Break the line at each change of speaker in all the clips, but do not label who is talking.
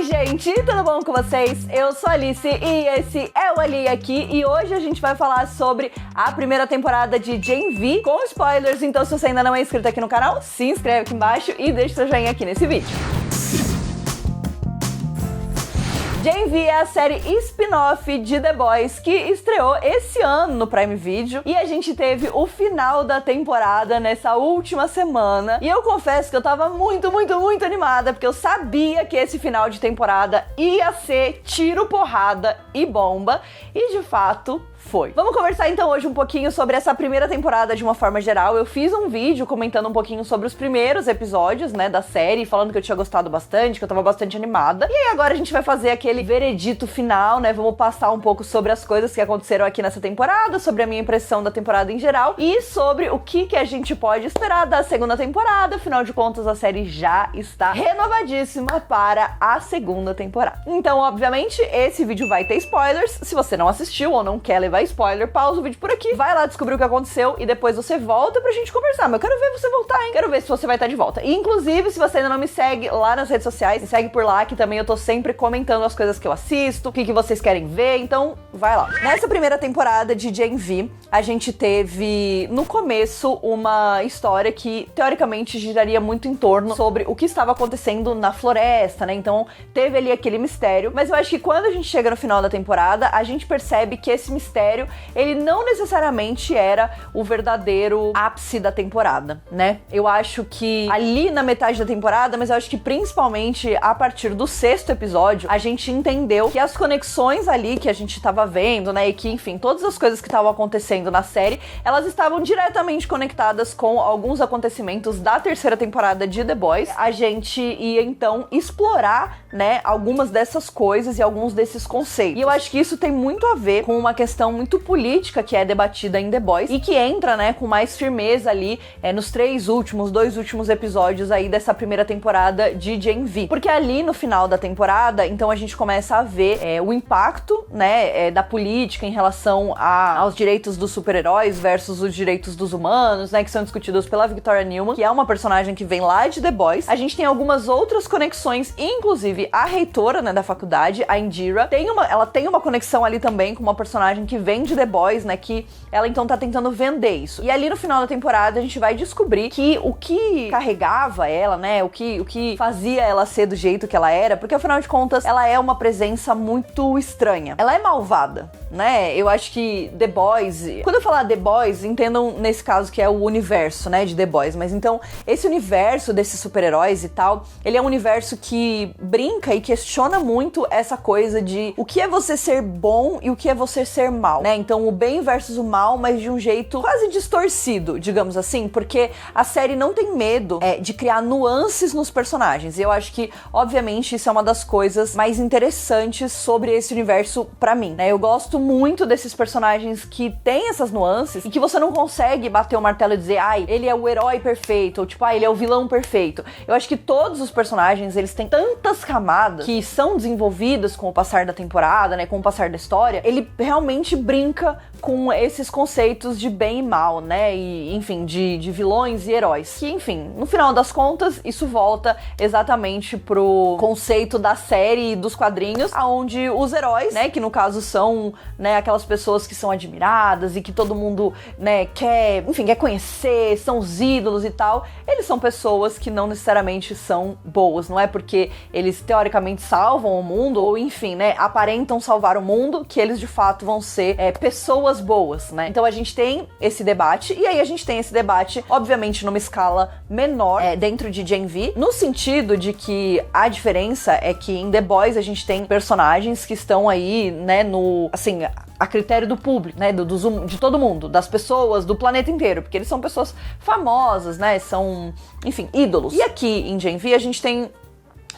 gente, tudo bom com vocês? Eu sou a Alice e esse é o Ali aqui e hoje a gente vai falar sobre a primeira temporada de Gen V com spoilers, então se você ainda não é inscrito aqui no canal, se inscreve aqui embaixo e deixa seu joinha aqui nesse vídeo. Gen V é a série spin-off de The Boys que estreou esse ano no Prime Video e a gente teve o final da temporada nessa última semana e eu confesso que eu tava muito animada porque eu sabia que esse final de temporada ia ser tiro, porrada e bomba e de fato foi. Vamos conversar então hoje um pouquinho sobre essa primeira temporada de uma forma geral. Eu fiz um vídeo comentando um pouquinho sobre os primeiros episódios, né, da série, falando que eu tinha gostado bastante, que eu tava bastante animada. E aí agora a gente vai fazer aquele veredito final, né, vamos passar um pouco sobre as coisas que aconteceram aqui nessa temporada, sobre a minha impressão da temporada em geral e sobre o que a gente pode esperar da segunda temporada. Afinal de contas, a série já está renovadíssima para a segunda temporada. Então, obviamente, esse vídeo vai ter spoilers. Se você não assistiu ou não quer levar spoiler, pausa o vídeo por aqui, vai lá descobrir o que aconteceu e depois você volta pra gente conversar. Mas eu quero ver você voltar, hein? Quero ver se você vai estar de volta. E, inclusive, se você ainda não me segue lá nas redes sociais, me segue por lá, que também eu tô sempre comentando as coisas que eu assisto, o que vocês querem ver, então vai lá. Nessa primeira temporada de Gen V, a gente teve, no começo, uma história que, teoricamente, giraria muito em torno sobre o que estava acontecendo na floresta, né? Então, teve ali aquele mistério, mas eu acho que quando a gente chega no final da temporada, a gente percebe que esse mistério ele não necessariamente era o verdadeiro ápice da temporada, né? Eu acho que ali na metade da temporada, mas eu acho que principalmente a partir do 6º episódio, a gente entendeu que as conexões ali que a gente tava vendo, né, e que, enfim, todas as coisas que estavam acontecendo na série, elas estavam diretamente conectadas com alguns acontecimentos da 3ª temporada de The Boys. A gente ia, então, explorar, né, algumas dessas coisas e alguns desses conceitos. E eu acho que isso tem muito a ver com uma questão muito política que é debatida em The Boys e que entra, né, com mais firmeza ali nos 2 últimos episódios aí dessa primeira temporada de Gen V. Porque ali no final da temporada, então a gente começa a ver o impacto, né, da política em relação aos direitos dos super-heróis versus os direitos dos humanos, né, que são discutidos pela Victoria Newman, que é uma personagem que vem lá de The Boys. A gente tem algumas outras conexões, inclusive a reitora, né, da faculdade, a Indira, ela tem uma conexão ali também com uma personagem que vem de The Boys, né, que ela então tá tentando vender isso. E ali no final da temporada a gente vai descobrir que o que carregava ela, né, o que fazia ela ser do jeito que ela era, porque afinal de contas ela é uma presença muito estranha. Ela é malvada, né? Eu acho que The Boys, quando eu falar The Boys, entendam nesse caso que é o universo, né, de The Boys, mas então esse universo desses super-heróis e tal, ele é um universo que brinca e questiona muito essa coisa de o que é você ser bom e o que é você ser mal, né? Então o bem versus o mal, mas de um jeito quase distorcido, digamos assim, porque a série não tem medo de criar nuances nos personagens. E eu acho que, obviamente, isso é uma das coisas mais interessantes sobre esse universo pra mim, né? Eu gosto muito desses personagens que têm essas nuances e que você não consegue bater o martelo e dizer, ai, ele é o herói perfeito, ou tipo, ele é o vilão perfeito. Eu acho que todos os personagens, eles têm tantas camadas que são desenvolvidas com o passar da temporada, né, com o passar da história. Ele realmente brinca com esses conceitos de bem e mal, né, e enfim, de vilões e heróis, que enfim, no final das contas, isso volta exatamente pro conceito da série e dos quadrinhos, onde os heróis, né, que no caso são, né, aquelas pessoas que são admiradas e que todo mundo, né, quer conhecer, são os ídolos e tal, eles são pessoas que não necessariamente são boas, não é porque eles teoricamente salvam o mundo, ou enfim, né, aparentam salvar o mundo, que eles de fato vão ser pessoas boas, né? Então a gente tem esse debate, e aí a gente tem esse debate, obviamente, numa escala menor, dentro de Gen V, no sentido de que a diferença é que em The Boys a gente tem personagens que estão aí, né, a critério do público, né, de todo mundo, das pessoas, do planeta inteiro, porque eles são pessoas famosas, né, são, enfim, ídolos. E aqui em Gen V a gente tem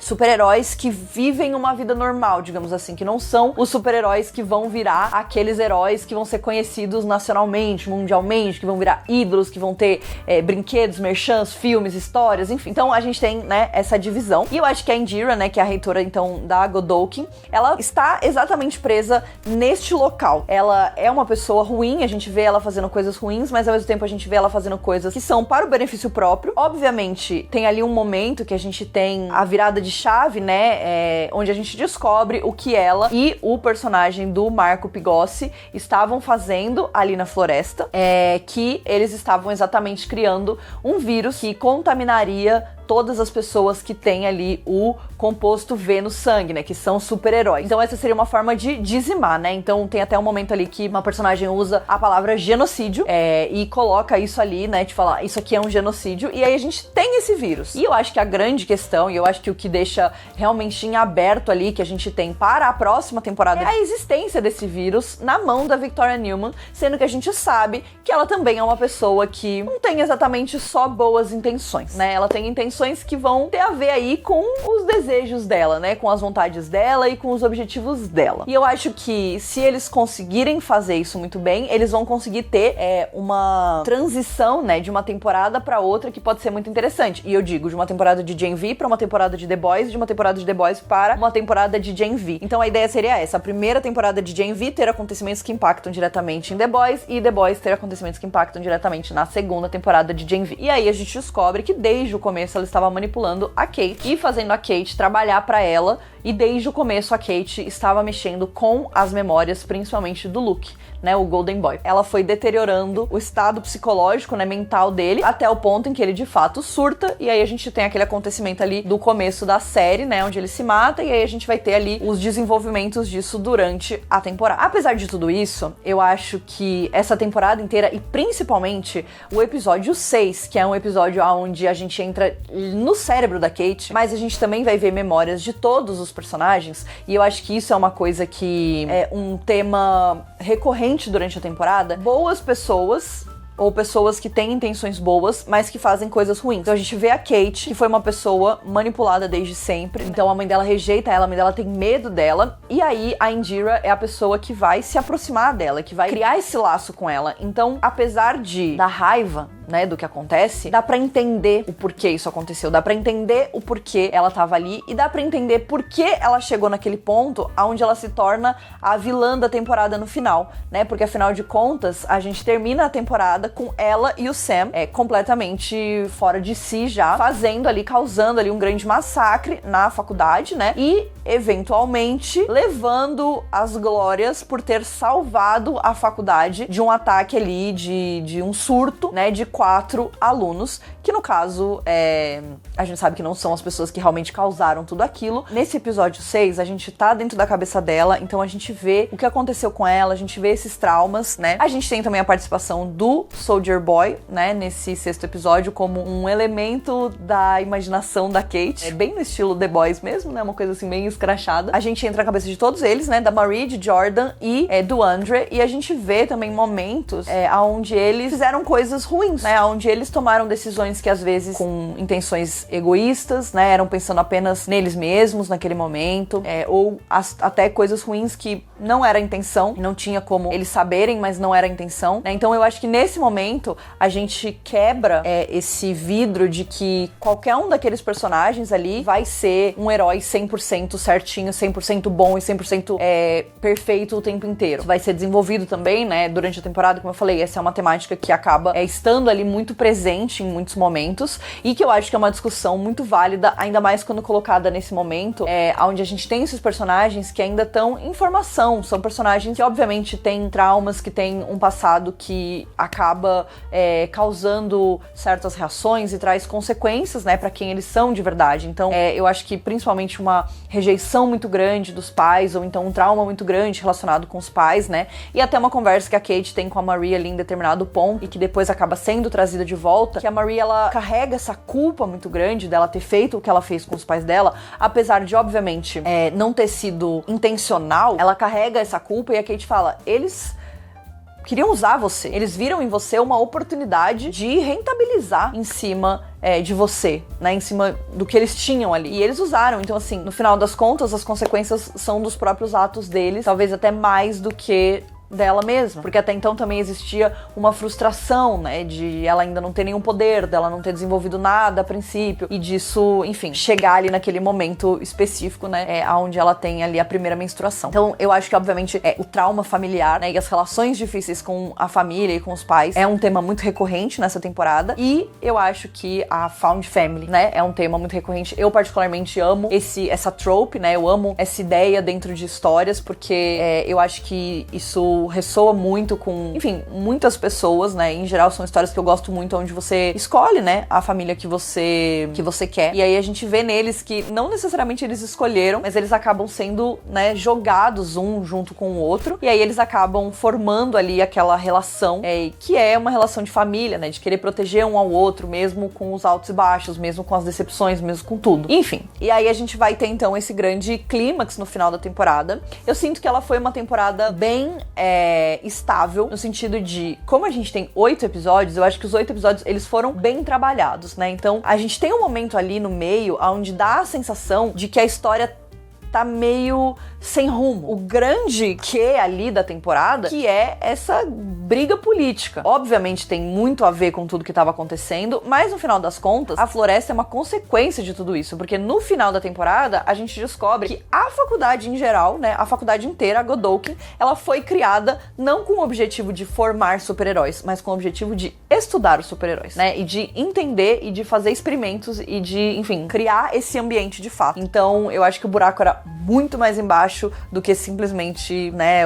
super-heróis que vivem uma vida normal, digamos assim, que não são os super-heróis que vão virar aqueles heróis que vão ser conhecidos nacionalmente, mundialmente, que vão virar ídolos, que vão ter brinquedos, merchans, filmes, histórias, enfim. Então a gente tem, né, essa divisão. E eu acho que a Indira, né, que é a reitora, então, da Godolkin, ela está exatamente presa neste local. Ela é uma pessoa ruim, a gente vê ela fazendo coisas ruins, mas ao mesmo tempo a gente vê ela fazendo coisas que são para o benefício próprio. Obviamente, tem ali um momento que a gente tem a virada de chave, né, onde a gente descobre o que ela e o personagem do Marco Pigossi estavam fazendo ali na floresta, que eles estavam exatamente criando um vírus que contaminaria todas as pessoas que têm ali o composto V no sangue, né, que são super-heróis. Então essa seria uma forma de dizimar, né, então tem até um momento ali que uma personagem usa a palavra genocídio e coloca isso ali, né, de falar, isso aqui é um genocídio, e aí a gente tem esse vírus. E eu acho que a grande questão, e eu acho que o que deixa realmente em aberto ali, que a gente tem para a próxima temporada, é a existência desse vírus na mão da Victoria Newman, sendo que a gente sabe que ela também é uma pessoa que não tem exatamente só boas intenções, né, ela tem intenções que vão ter a ver aí com os desejos dela, né, com as vontades dela e com os objetivos dela. E eu acho que se eles conseguirem fazer isso muito bem, eles vão conseguir ter uma transição, né, de uma temporada pra outra que pode ser muito interessante. E eu digo, de uma temporada de Gen V pra uma temporada de The Boys, de uma temporada de The Boys para uma temporada de Gen V. Então a ideia seria essa, a primeira temporada de Gen V ter acontecimentos que impactam diretamente em The Boys e The Boys ter acontecimentos que impactam diretamente na segunda temporada de Gen V. E aí a gente descobre que desde o começo ela estava manipulando a Kate e fazendo a Kate trabalhar pra ela, e desde o começo a Kate estava mexendo com as memórias, principalmente do Luke, né, o Golden Boy. Ela foi deteriorando o estado psicológico, né, mental dele, até o ponto em que ele de fato surta, e aí a gente tem aquele acontecimento ali do começo da série, né, onde ele se mata, e aí a gente vai ter ali os desenvolvimentos disso durante a temporada. Apesar de tudo isso, eu acho que essa temporada inteira, e principalmente o episódio 6, que é um episódio onde a gente entra no cérebro da Kate, mas a gente também vai ver memórias de todos os personagens, e eu acho que isso é uma coisa que é um tema recorrente durante a temporada. Boas pessoas, ou pessoas que têm intenções boas, mas que fazem coisas ruins. Então a gente vê a Kate, que foi uma pessoa manipulada desde sempre, então a mãe dela rejeita ela, a mãe dela tem medo dela, e aí a Indira é a pessoa que vai se aproximar dela, que vai criar esse laço com ela. Então, apesar da raiva, né, do que acontece, dá pra entender o porquê isso aconteceu, dá pra entender o porquê ela tava ali, e dá pra entender por que ela chegou naquele ponto onde ela se torna a vilã da temporada no final, né, porque afinal de contas, a gente termina a temporada com ela e o Sam completamente fora de si já, causando ali um grande massacre na faculdade, né, e eventualmente levando as glórias por ter salvado a faculdade de um ataque ali, de um surto, né, de 4 alunos, que no caso, a gente sabe que não são as pessoas que realmente causaram tudo aquilo. Nesse episódio 6, a gente tá dentro da cabeça dela, então a gente vê o que aconteceu com ela, a gente vê esses traumas, né? A gente tem também a participação do Soldier Boy, né, nesse 6º episódio, como um elemento da imaginação da Kate, bem no estilo The Boys mesmo, né, uma coisa assim bem escrachada. A gente entra na cabeça de todos eles, né, da Marie, de Jordan e do Andre, e a gente vê também momentos onde eles fizeram coisas ruins, né, onde eles tomaram decisões que às vezes com intenções egoístas, né, eram pensando apenas neles mesmos naquele momento, ou até coisas ruins que não era a intenção, não tinha como eles saberem, mas não era a intenção, né? Então eu acho que nesse momento a gente quebra esse vidro de que qualquer um daqueles personagens ali vai ser um herói 100% certinho, 100% bom e 100% perfeito o tempo inteiro. Vai ser desenvolvido também, né, durante a temporada, como eu falei, essa é uma temática que acaba estando ali muito presente em muitos momentos, e que eu acho que é uma discussão muito válida, ainda mais quando colocada nesse momento, onde a gente tem esses personagens que ainda estão em formação, são personagens que obviamente têm traumas, que têm um passado que acaba causando certas reações e traz consequências, né, pra quem eles são de verdade. Então, eu acho que principalmente uma rejeição muito grande dos pais, ou então um trauma muito grande relacionado com os pais, né, e até uma conversa que a Kate tem com a Marie ali em determinado ponto, e que depois acaba sendo trazida de volta, que a Marie, ela carrega essa culpa muito grande dela ter feito o que ela fez com os pais dela, apesar de, obviamente, não ter sido intencional, ela carrega essa culpa, e a Kate fala, eles queriam usar você, eles viram em você uma oportunidade de rentabilizar em cima de você, né, em cima do que eles tinham ali, e eles usaram. Então assim, no final das contas, as consequências são dos próprios atos deles, talvez até mais do que dela mesma, porque até então também existia uma frustração, né, de ela ainda não ter nenhum poder, dela não ter desenvolvido nada a princípio, e disso, enfim, chegar ali naquele momento específico, né, onde ela tem ali a primeira menstruação. Então, eu acho que, obviamente, o trauma familiar, né, e as relações difíceis com a família e com os pais é um tema muito recorrente nessa temporada, e eu acho que a Found Family, né, é um tema muito recorrente. Eu, particularmente, amo essa trope, né, eu amo essa ideia dentro de histórias, porque eu acho que isso ressoa muito com, enfim, muitas pessoas, né? Em geral são histórias que eu gosto muito, onde você escolhe, né, a família que você quer. E aí a gente vê neles que não necessariamente eles escolheram, mas eles acabam sendo, né, jogados um junto com o outro. E aí eles acabam formando ali aquela relação, que é uma relação de família, né? De querer proteger um ao outro, mesmo com os altos e baixos, mesmo com as decepções, mesmo com tudo. Enfim. E aí a gente vai ter então esse grande clímax no final da temporada. Eu sinto que ela foi uma temporada bem estável, no sentido de, como a gente tem 8 episódios, eu acho que os 8 episódios, eles foram bem trabalhados, né? Então, a gente tem um momento ali no meio, onde dá a sensação de que a história tá meio sem rumo. O grande que ali da temporada, que é essa briga política. Obviamente tem muito a ver com tudo que estava acontecendo, mas no final das contas, a floresta é uma consequência de tudo isso, porque no final da temporada, a gente descobre que a faculdade em geral, né, a faculdade inteira, a Godolkin, ela foi criada não com o objetivo de formar super-heróis, mas com o objetivo de estudar os super-heróis, né, e de entender e de fazer experimentos e de, enfim, criar esse ambiente de fato. Então, eu acho que o buraco era muito mais embaixo do que simplesmente, né,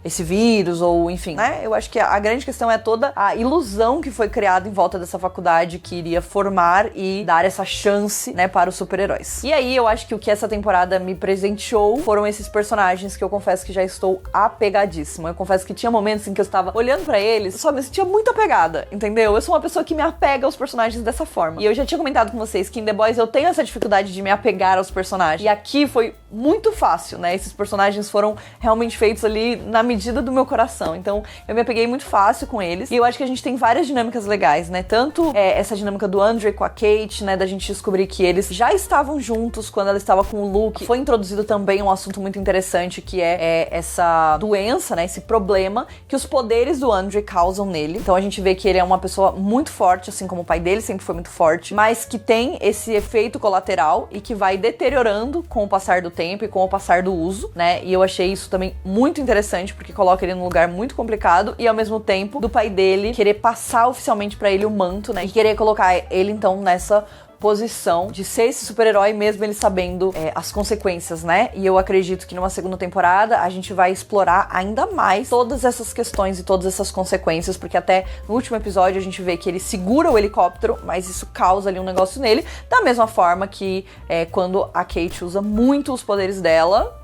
esse vírus ou, enfim, né? Eu acho que a grande questão é toda a ilusão que foi criada em volta dessa faculdade que iria formar e dar essa chance, né, para os super-heróis. E aí eu acho que o que essa temporada me presenteou foram esses personagens que eu confesso que já estou apegadíssima. Eu confesso que tinha momentos em que eu estava olhando pra eles, só me sentia muito apegada, entendeu? Eu sou uma pessoa que me apega aos personagens dessa forma. E eu já tinha comentado com vocês que em The Boys eu tenho essa dificuldade de me apegar aos personagens. E aqui foi muito fácil, né? Esses personagens foram realmente feitos ali na medida do meu coração. Então, eu me apeguei muito fácil com eles. E eu acho que a gente tem várias dinâmicas legais, né? Tanto essa dinâmica do Andre com a Kate, né? Da gente descobrir que eles já estavam juntos quando ela estava com o Luke. Foi introduzido também um assunto muito interessante, que é essa doença, né? Esse problema que os poderes do Andre causam nele. Então, a gente vê que ele é uma pessoa muito forte, assim como o pai dele sempre foi muito forte, mas que tem esse efeito colateral e que vai deteriorando com o passar do tempo e com o passar do uso, né? E eu achei isso também muito interessante, porque coloca ele num lugar muito complicado e, ao mesmo tempo, do pai dele querer passar oficialmente pra ele o manto, né? E querer colocar ele, então, nessa posição de ser esse super-herói, mesmo ele sabendo as consequências, né? E eu acredito que numa segunda temporada a gente vai explorar ainda mais todas essas questões e todas essas consequências, porque até no último episódio a gente vê que ele segura o helicóptero, mas isso causa ali um negócio nele, da mesma forma que quando a Kate usa muito os poderes dela,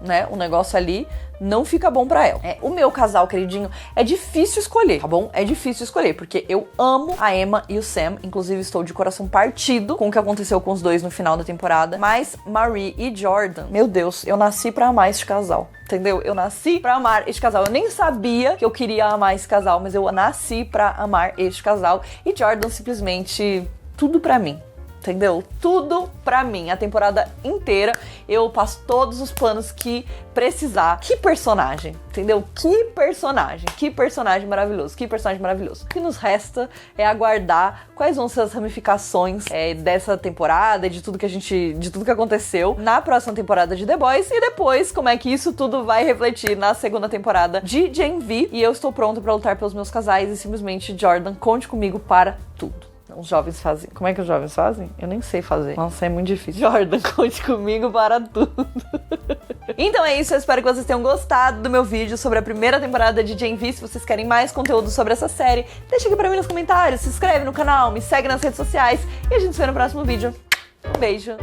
né? O negócio ali não fica bom pra ela. O meu casal queridinho é difícil escolher, tá bom? É difícil escolher, porque eu amo a Emma e o Sam. Inclusive, estou de coração partido com o que aconteceu com os dois no final da temporada. Mas Marie e Jordan, meu Deus, eu nasci pra amar este casal. Entendeu? Eu nasci pra amar este casal. Eu nem sabia que eu queria amar esse casal, mas eu nasci pra amar este casal. E Jordan simplesmente tudo pra mim. Entendeu? Tudo pra mim. A temporada inteira eu passo todos os panos que precisar. Que personagem, entendeu? Que personagem maravilhoso. Que personagem maravilhoso. O que nos resta é aguardar quais vão ser as ramificações dessa temporada, de tudo que aconteceu na próxima temporada de The Boys, e depois como é que isso tudo vai refletir na segunda temporada de Gen V. E eu estou pronta pra lutar pelos meus casais e simplesmente, Jordan, conte comigo para tudo. Os jovens fazem. Como é que os jovens fazem? Eu nem sei fazer. Nossa, é muito difícil. Jordan, conte comigo para tudo. Então é isso, eu espero que vocês tenham gostado do meu vídeo sobre a primeira temporada de Gen V. Se vocês querem mais conteúdo sobre essa série, deixa aqui pra mim nos comentários, se inscreve no canal, me segue nas redes sociais e a gente se vê no próximo vídeo. Um beijo!